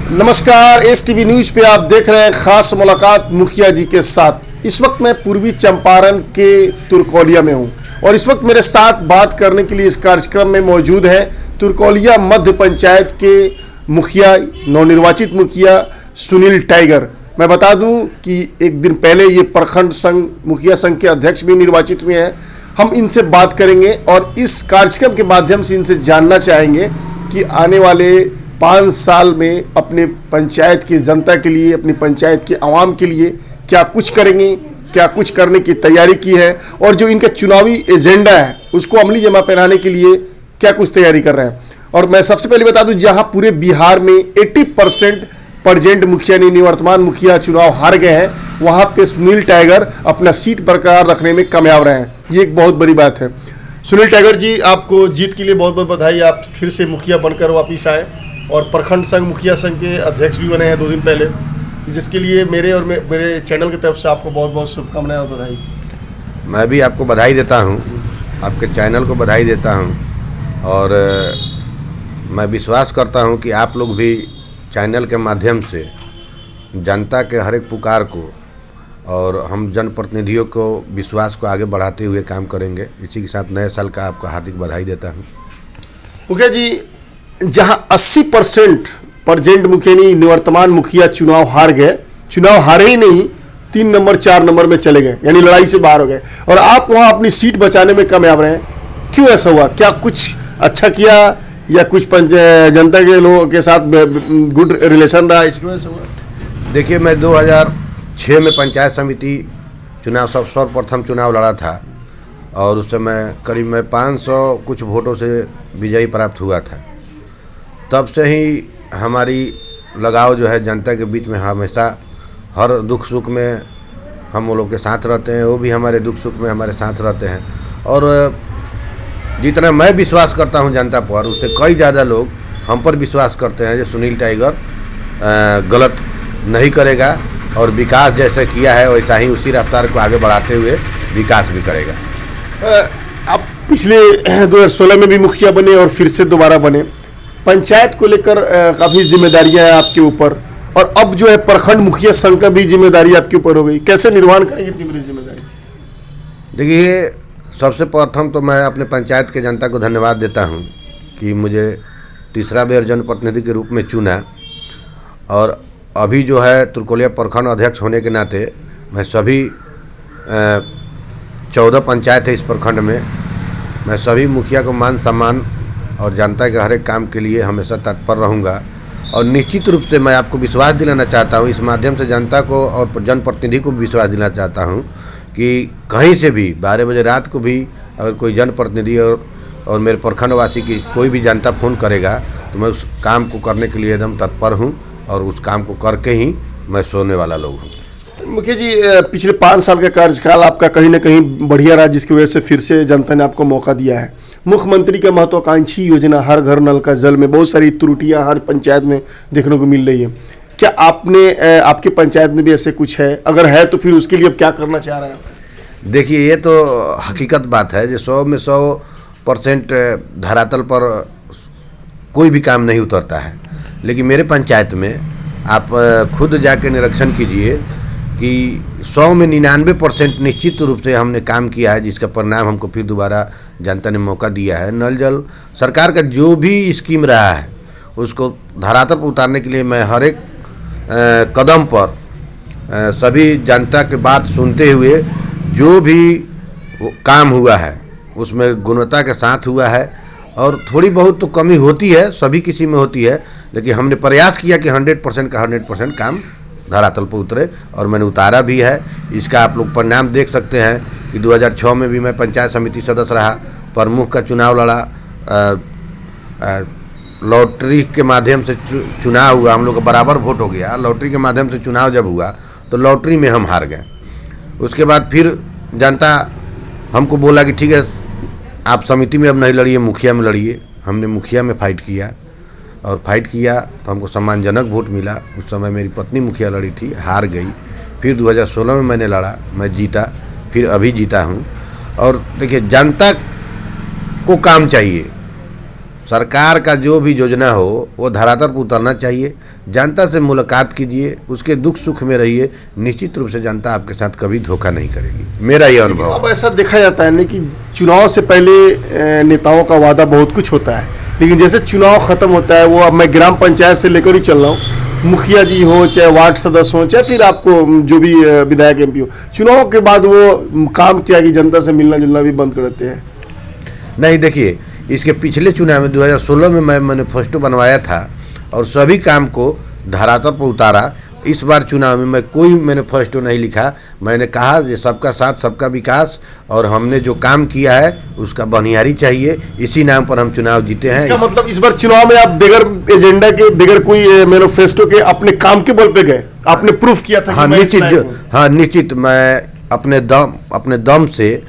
नमस्कार, S TV news पे आप देख रहे हैं खास मुलाकात मुखिया जी के साथ। इस वक्त मैं पूर्वी चंपारण के तुरकोलिया में हूं और इस वक्त मेरे साथ बात करने के लिए इस कार्यक्रम में मौजूद है तुरकोलिया मध्य पंचायत के मुखिया, नवनिर्वाचित मुखिया सुनील टाइगर। मैं बता दूं कि एक दिन पहले ये प्रखंड संघ मुखिया संघ के अध्यक्ष भी निर्वाचित हुए हैं। हम इनसे बात करेंगे और इस कार्यक्रम के माध्यम से इनसे जानना चाहेंगे कि आने वाले 5 साल में अपने पंचायत की जनता के लिए, अपनी पंचायत के आवाम के लिए क्या कुछ करेंगे, क्या कुछ करने की तैयारी की है और जो इनका चुनावी एजेंडा है उसको अमली जमा पहनाने के लिए क्या कुछ तैयारी कर रहे हैं। और मैं सबसे पहले बता दूं, जहां पूरे बिहार में 80% प्रेजेंट मुखिया यानी निवर्तमान मुखिया चुनाव हार गए हैं, वहां पे सुनील टाइगर अपना सीट बरकरार रखने में कामयाब रहे हैं। ये एक बहुत बड़ी बात है। सुनील टाइगर जी, आपको जीत के लिए बहुत बहुत बधाई। आप फिर से मुखिया बनकर वापिस आए और प्रखंड संघ मुखिया संघ के अध्यक्ष भी बने हैं 2 दिन पहले, जिसके लिए मेरे और मेरे चैनल की तरफ से आपको बहुत बहुत शुभकामनाएं और बधाई। मैं भी आपको बधाई देता हूं, आपके चैनल को बधाई देता हूं और मैं विश्वास करता हूं कि आप लोग भी चैनल के माध्यम से जनता के हर एक पुकार को और हम जनप्रतिनिधियों को विश्वास को आगे बढ़ाते हुए काम करेंगे। इसी के साथ नए साल का आपको हार्दिक बधाई देता हूँ। मुखिया जी, जहां 80% प्रेजेंट मुखिया निवर्तमान मुखिया चुनाव हार गए, चुनाव हारे ही नहीं, 3 नंबर 4 नंबर में चले गए, यानी लड़ाई से बाहर हो गए और आप वहां अपनी सीट बचाने में कामयाब रहे। क्यों ऐसा हुआ? क्या कुछ अच्छा किया या कुछ जनता के लोगों के साथ गुड रिलेशन रहा, इसकी वजह से हुआ? देखिए, मैं 2006 में पंचायत समिति चुनाव सर्वप्रथम चुनाव लड़ा था और उस समय करीब मैं 500 कुछ वोटों से विजयी प्राप्त हुआ था। तब से ही हमारी लगाव जो है जनता के बीच में, हमेशा हर दुख सुख में हम लोग के साथ रहते हैं, वो भी हमारे दुख सुख में हमारे साथ रहते हैं। और जितना मैं विश्वास करता हूं जनता पर, उससे कई ज़्यादा लोग हम पर विश्वास करते हैं। जो सुनील टाइगर गलत नहीं करेगा और विकास जैसे किया है वैसा ही उसी रफ्तार को आगे बढ़ाते हुए विकास भी करेगा। आप पिछले 2016 में भी मुखिया बने और फिर से दोबारा बने। पंचायत को लेकर काफ़ी जिम्मेदारियां हैं आपके ऊपर और अब जो है प्रखंड मुखिया संघ का भी जिम्मेदारी आपके ऊपर हो गई। कैसे निर्वहन करेंगे इतनी बड़ी जिम्मेदारी? देखिए, सबसे प्रथम तो मैं अपने पंचायत के जनता को धन्यवाद देता हूं कि मुझे तीसरा बार जनप्रतिनिधि के रूप में चुना और अभी जो है तुरकोलिया प्रखंड अध्यक्ष होने के नाते मैं सभी 14 पंचायत है इस प्रखंड में, मैं सभी मुखिया को मान सम्मान और जनता के हर एक काम के लिए हमेशा तत्पर रहूँगा। और निश्चित रूप से मैं आपको विश्वास दिलाना चाहता हूँ, इस माध्यम से जनता को और जनप्रतिनिधि को विश्वास दिलाना चाहता हूँ कि कहीं से भी 12 बजे रात को भी अगर कोई जनप्रतिनिधि और मेरे प्रखंडवासी की कोई भी जनता फ़ोन करेगा तो मैं उस काम को करने के लिए एकदम तत्पर हूँ और उस काम को करके ही मैं सोने वाला लोग हूँ। मुखिया जी, पिछले 5 साल का कार्यकाल आपका कहीं ना कहीं बढ़िया रहा, जिसकी वजह से फिर से जनता ने आपको मौका दिया है। मुख्यमंत्री का महत्वाकांक्षी योजना हर घर नल का जल में बहुत सारी त्रुटियां हर पंचायत में देखने को मिल रही है। क्या आपके पंचायत में भी ऐसे कुछ है? अगर है तो फिर उसके लिए अब क्या करना चाह रहे हैं? देखिए, ये तो हकीकत बात है जो 100 में 100% धरातल पर कोई भी काम नहीं उतरता है। लेकिन मेरे पंचायत में आप खुद जाके निरीक्षण कीजिए कि 100 में 99% निश्चित रूप से हमने काम किया है, जिसका परिणाम हमको फिर दोबारा जनता ने मौका दिया है। नल जल सरकार का जो भी स्कीम रहा है उसको धरातल पर उतारने के लिए मैं हर एक कदम पर सभी जनता की बात सुनते हुए जो भी काम हुआ है उसमें गुणवत्ता के साथ हुआ है। और थोड़ी बहुत तो कमी होती है, सभी किसी में होती है, लेकिन हमने प्रयास किया कि 100% का 100% काम धरातल पर उतरे और मैंने उतारा भी है। इसका आप लोग परिणाम देख सकते हैं कि 2006 में भी मैं पंचायत समिति सदस्य रहा, प्रमुख का चुनाव लड़ा, लॉटरी के माध्यम से चुनाव हुआ, हम लोग का बराबर वोट हो गया। लॉटरी के माध्यम से चुनाव जब हुआ तो लॉटरी में हम हार गए। उसके बाद फिर जनता हमको बोला कि ठीक है, आप समिति में अब नहीं लड़िए, मुखिया में लड़िए। हमने मुखिया में फाइट किया और फाइट किया तो हमको सम्मानजनक वोट मिला। उस समय मेरी पत्नी मुखिया लड़ी थी, हार गई। फिर 2016 में मैंने लड़ा, मैं जीता, फिर अभी जीता हूँ। और देखिए, जनता को काम चाहिए, सरकार का जो भी योजना हो वो धरातल पर उतरना चाहिए। जनता से मुलाकात कीजिए, उसके दुख सुख में रहिए, निश्चित रूप से जनता आपके साथ कभी धोखा नहीं करेगी, मेरा ये अनुभव। अब ऐसा देखा जाता है ना कि चुनाव से पहले नेताओं का वादा बहुत कुछ होता है, लेकिन जैसे चुनाव खत्म होता है, वो अब मैं ग्राम पंचायत से लेकर ही चल रहा हूँ, मुखिया जी हो चाहे वार्ड सदस्य हो चाहे फिर आपको जो भी विधायक MP हो, चुनाव के बाद वो काम किया कि जनता से मिलना जुलना भी बंद कर देते हैं। नहीं, देखिए, इसके पिछले चुनाव में 2016 में मैं मैनिफेस्टो बनवाया था और सभी काम को धरातल पर उतारा। इस बार चुनाव में मैं कोई मैनिफेस्टो नहीं लिखा, मैंने कहा कि सबका साथ सबका विकास, और हमने जो काम किया है उसका बनियारी चाहिए, इसी नाम पर हम चुनाव जीते हैं। इसका मतलब इस बार चुनाव में आप बगैर एजेंडा के, बगैर कोई मैनिफेस्टो के अपने काम के बल पे गए, आपने प्रूफ किया था। हाँ निश्चित, मैं अपने दम से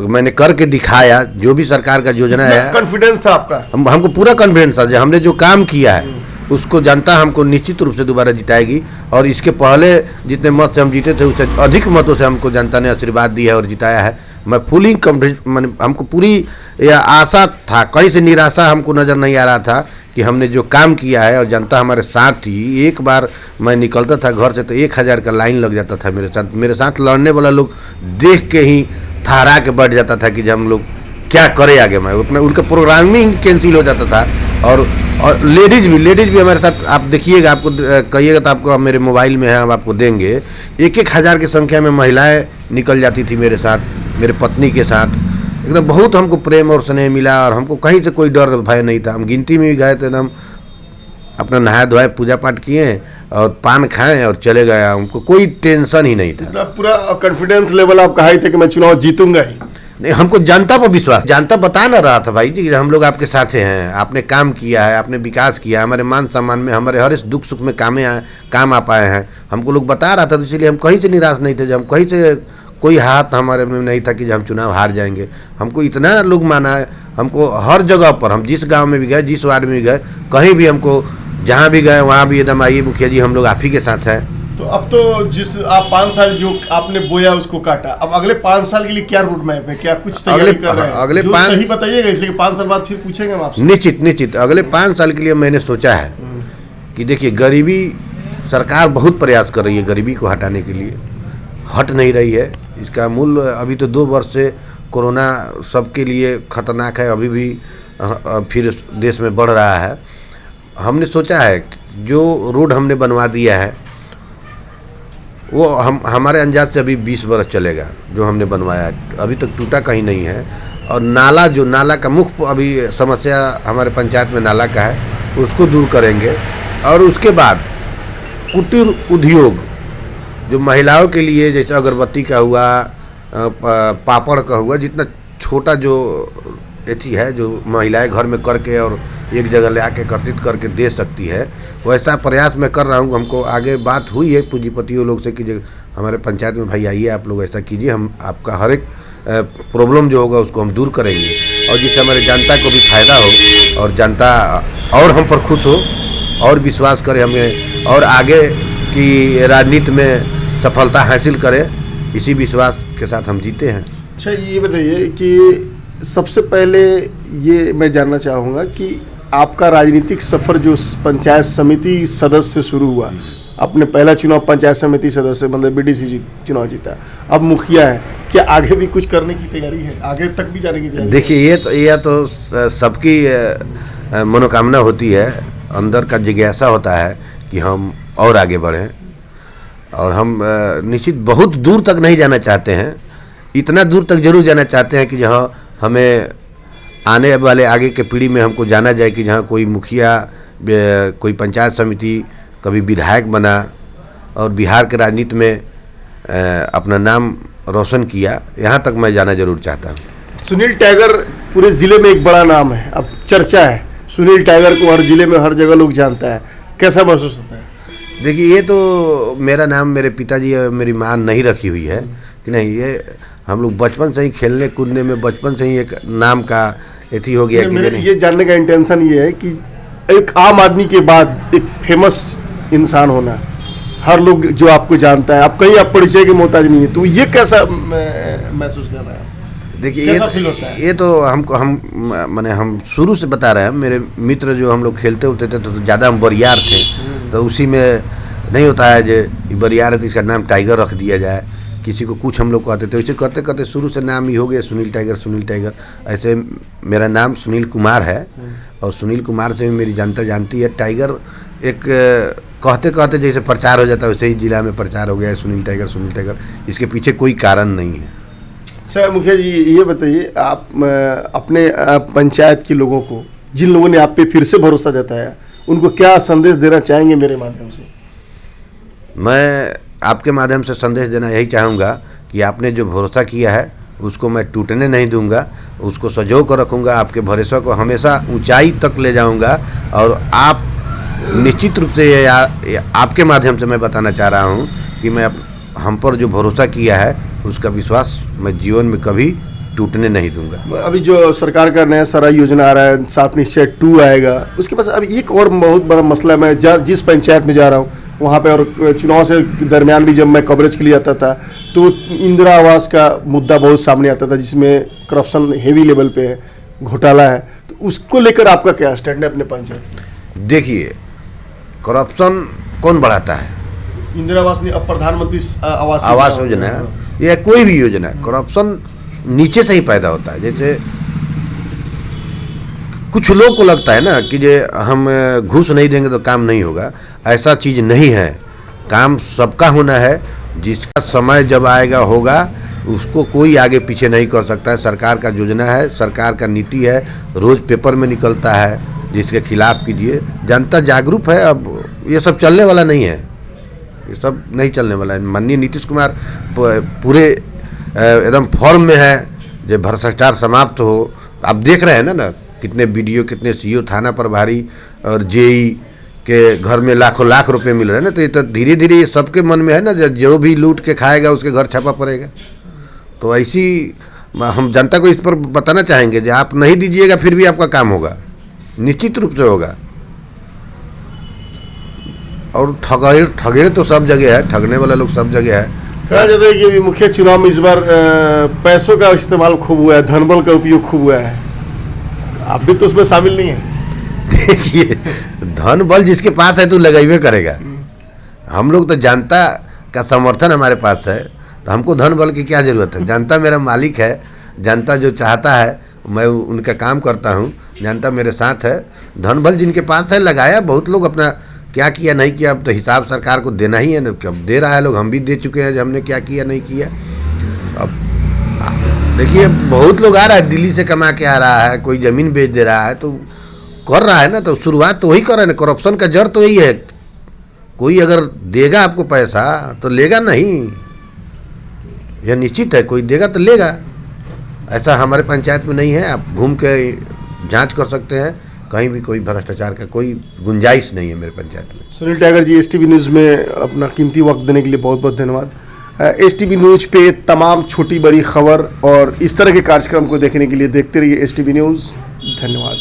मैंने करके दिखाया। जो भी सरकार का योजना है, कॉन्फिडेंस था आपका? हमको पूरा कॉन्फिडेंस था, हमने जो काम किया है उसको जनता हमको निश्चित रूप से दोबारा जिताएगी। और इसके पहले जितने मत से हम जीते थे उससे अधिक मतों से हमको जनता ने आशीर्वाद दिया है और जिताया है। मैं फुली हमको पूरी आशा था, कहीं से निराशा हमको नज़र नहीं आ रहा था कि हमने जो काम किया है और जनता हमारे साथ थी। एक बार मैं निकलता था घर से तो 1000 का लाइन लग जाता था मेरे साथ लड़ने वाला लोग देख के ही ठहरा के बैठ जाता था कि जब हम लोग क्या करें आगे। मैं उतना उनका प्रोग्रामिंग कैंसिल हो जाता था। और लेडीज़ भी हमारे साथ, आप देखिएगा, आपको कहिएगा तो आपको मेरे मोबाइल में है, हम आपको देंगे। 1000 की संख्या में महिलाएं निकल जाती थी मेरे साथ, मेरे पत्नी के साथ। एकदम बहुत हमको प्रेम और स्नेह मिला और हमको कहीं से कोई डर भय नहीं था। हम गिनती में भी गए तो एकदम अपना नहाए धोए पूजा पाठ किए और पान खाएं और चले गए, हमको कोई टेंशन ही नहीं था। पूरा कॉन्फिडेंस लेवल आप कहा ही थे कि मैं चुनाव जीतूंगा ही। नहीं, हमको जनता पर विश्वास, जनता बता ना रहा था भाई जी कि हम लोग आपके साथ हैं, आपने काम किया है, आपने विकास किया, हमारे मान सम्मान में, हमारे हर इस दुख सुख में काम आ पाए हैं, हमको लोग बता रहा था। तो इसलिए हम कहीं से निराश नहीं थे, जब हम कहीं से कोई हाथ हमारे में नहीं था कि हम चुनाव हार जाएंगे। हमको इतना लोग माना है, हमको हर जगह पर, हम जिस गाँव में भी गए, जिस वार्ड में भी गए, कहीं भी हमको जहाँ भी गए वहाँ भी एकदम आइए मुखिया जी हम लोग आप ही के साथ हैं। तो अब तो जिस आप 5 साल जो आपने बोया उसको काटा, अब अगले 5 साल के लिए क्या रूट मैप है, क्या कुछ तैयारी कर रहे हैं? अगले 5 सही बताइएगा, इसलिए 5 साल बाद फिर पूछेंगे हम आपसे। निश्चित अगले 5 साल के लिए मैंने सोचा है कि देखिए, गरीबी सरकार बहुत प्रयास कर रही है गरीबी को हटाने के लिए, हट नहीं रही है। इसका मूल अभी तो 2 वर्ष से कोरोना सबके लिए खतरनाक है, अभी भी फिर देश में बढ़ रहा है। हमने सोचा है जो रोड हमने बनवा दिया है वो हमारे अंदाज से अभी 20 वर्ष चलेगा। जो हमने बनवाया है अभी तक टूटा कहीं नहीं है। और नाला का मुख्य अभी समस्या हमारे पंचायत में नाला का है, उसको दूर करेंगे। और उसके बाद कुटीर उद्योग जो महिलाओं के लिए, जैसे अगरबत्ती का हुआ, पापड़ का हुआ, जितना छोटा जो एथी है जो महिलाएं घर में करके और एक जगह ले आके एकत्रित करके दे सकती है, वैसा प्रयास मैं कर रहा हूँ। हमको आगे बात हुई है पूंजीपतियों लोग से कि हमारे पंचायत में भाई आइए, आप लोग ऐसा कीजिए, हम आपका हर एक प्रॉब्लम जो होगा उसको हम दूर करेंगे और जिससे हमारे जनता को भी फायदा हो और जनता और हम पर खुश हो और विश्वास करे हमें और आगे की राजनीति में सफलता हासिल करे। इसी विश्वास के साथ हम जीते हैं। अच्छा, ये बताइए कि सबसे पहले ये मैं जानना चाहूँगा कि आपका राजनीतिक सफ़र जो पंचायत समिति सदस्य से शुरू हुआ, आपने पहला चुनाव पंचायत समिति सदस्य मतलब BDC चुनाव जीता, अब मुखिया है, क्या आगे भी कुछ करने की तैयारी है, आगे तक भी जाने की तैयारी? देखिए, ये तो सबकी मनोकामना होती है, अंदर का जिज्ञासा होता है कि हम और आगे बढ़ें। और हम निश्चित बहुत दूर तक नहीं जाना चाहते हैं, इतना दूर तक जरूर जाना चाहते हैं कि जहाँ हमें आने वाले आगे के पीढ़ी में हमको जाना जाए कि जहाँ कोई मुखिया, कोई पंचायत समिति, कभी विधायक बना और बिहार के राजनीति में अपना नाम रोशन किया, यहाँ तक मैं जाना जरूर चाहता हूँ। सुनील टाइगर पूरे ज़िले में एक बड़ा नाम है, अब चर्चा है, सुनील टाइगर को हर ज़िले में हर जगह लोग जानता है, कैसा महसूस होता है? देखिए, ये तो मेरा नाम मेरे पिताजी और मेरी माँ नहीं रखी हुई है कि नहीं, ये हम लोग बचपन से ही खेलने कूदने में बचपन से ही एक नाम का एथी हो गया। मेरे ये जानने का इंटेंशन ये है कि एक आम आदमी के बाद एक फेमस इंसान होना, हर लोग जो आपको जानता है, आप कहीं आप परिचय के मोहताज नहीं है, तो ये कैसा महसूस कर रहा है? देखिए कैसा फील होता है? ये तो माने हम शुरू से बता रहे हैं, मेरे मित्र जो हम लोग खेलते होते थे तो ज़्यादा हम बरियार थे, तो उसी में नहीं होता है जो बरियार है तो इसका नाम टाइगर रख दिया जाए, किसी को कुछ हम लोग कहते थे, वैसे करते करते शुरू से नाम ही हो गया सुनील टाइगर। ऐसे मेरा नाम सुनील कुमार है और सुनील कुमार से भी मेरी जनता जानती है। टाइगर एक कहते कहते जैसे प्रचार हो जाता है वैसे ही जिला में प्रचार हो गया है सुनील टाइगर। इसके पीछे कोई कारण नहीं है। अच्छा मुखिया जी, ये बताइए आप अपने पंचायत के लोगों को, जिन लोगों ने आप पे फिर से भरोसा जताया, उनको क्या संदेश देना चाहेंगे मेरे माध्यम से? मैं आपके माध्यम से संदेश देना यही चाहूँगा कि आपने जो भरोसा किया है उसको मैं टूटने नहीं दूंगा, उसको सजो कर रखूँगा, आपके भरोसा को हमेशा ऊंचाई तक ले जाऊँगा। और आप निश्चित रूप से आपके माध्यम से मैं बताना चाह रहा हूँ कि मैं हम पर जो भरोसा किया है उसका विश्वास मैं जीवन में कभी टूटने नहीं दूंगा। अभी जो सरकार का नया सारा योजना आ रहा है, 7 निश्चय 2 आएगा, उसके पास अभी एक और बहुत बड़ा मसला, मैं जिस पंचायत में जा रहा हूँ वहाँ पे, और चुनाव से दरमियान भी जब मैं कवरेज के लिए आता था तो इंदिरा आवास का मुद्दा बहुत सामने आता था, जिसमें करप्शन हेवी लेवल पे है, घोटाला है, तो उसको लेकर आपका क्या स्टैंड है अपने पंचायत में? देखिए, करप्शन कौन बढ़ाता है? इंदिरा आवास नहीं, अब प्रधानमंत्री आवास योजना या कोई भी योजना, करप्शन नीचे से ही पैदा होता है। जैसे कुछ लोग को लगता है ना कि जे हम घूस नहीं देंगे तो काम नहीं होगा, ऐसा चीज़ नहीं है। काम सबका होना है, जिसका समय जब आएगा होगा, उसको कोई आगे पीछे नहीं कर सकता है। सरकार का योजना है, सरकार का नीति है, रोज़ पेपर में निकलता है, जिसके खिलाफ कीजिए। जनता जागरूक है, अब ये सब चलने वाला नहीं है, ये सब नहीं चलने वाला है। माननीय नीतीश कुमार पूरे एकदम फॉर्म में है, जब भ्रष्टाचार समाप्त हो। आप देख रहे हैं ना कितने बीडीओ, कितने सीईओ, थाना प्रभारी और जेई के घर में लाखों लाख रुपए मिल रहे हैं ना, तो ये तो धीरे धीरे सबके मन में है ना, जो भी लूट के खाएगा उसके घर छापा पड़ेगा। तो ऐसी हम जनता को इस पर बताना चाहेंगे, जो आप नहीं दीजिएगा फिर भी आपका काम होगा, निश्चित रूप से होगा। और ठगेड़े तो सब जगह है, ठगने वाला लोग सब जगह है। कहा जाता है कि मुख्य चुनाव में इस बार पैसों का इस्तेमाल खूब हुआ है, धन बल का उपयोग खूब हुआ है, आप भी तो उसमें शामिल नहीं है? देखिए, धन बल जिसके पास है तो लगाइबे करेगा। हम लोग तो जनता का समर्थन हमारे पास है, तो हमको धन बल की क्या ज़रूरत है? जनता मेरा मालिक है, जनता जो चाहता है मैं उनका काम करता हूँ, जनता मेरे साथ है। धन बल जिनके पास है लगाया, बहुत लोग अपना क्या किया नहीं किया, अब तो हिसाब सरकार को देना ही है ना, अब दे रहा है लोग, हम भी दे चुके हैं, हमने क्या किया नहीं किया। अब देखिए, बहुत लोग आ रहा है, दिल्ली से कमा के आ रहा है, कोई ज़मीन बेच दे रहा है, तो कर रहा है ना, तो शुरुआत तो वही कर रहा है ना। करप्शन का जड़ तो यही है, कोई अगर देगा आपको पैसा तो लेगा नहीं, यह निश्चित है, कोई देगा तो लेगा। ऐसा हमारे पंचायत में नहीं है, आप घूम के जांच कर सकते हैं, कहीं भी कोई भ्रष्टाचार का कोई गुंजाइश नहीं है मेरे पंचायत में। सुनील टाइगर जी, एसटीवी न्यूज़ में अपना कीमती वक्त देने के लिए बहुत बहुत धन्यवाद। एसटीवी न्यूज़ पे तमाम छोटी बड़ी खबर और इस तरह के कार्यक्रम को देखने के लिए देखते रहिए एसटीवी न्यूज़। धन्यवाद।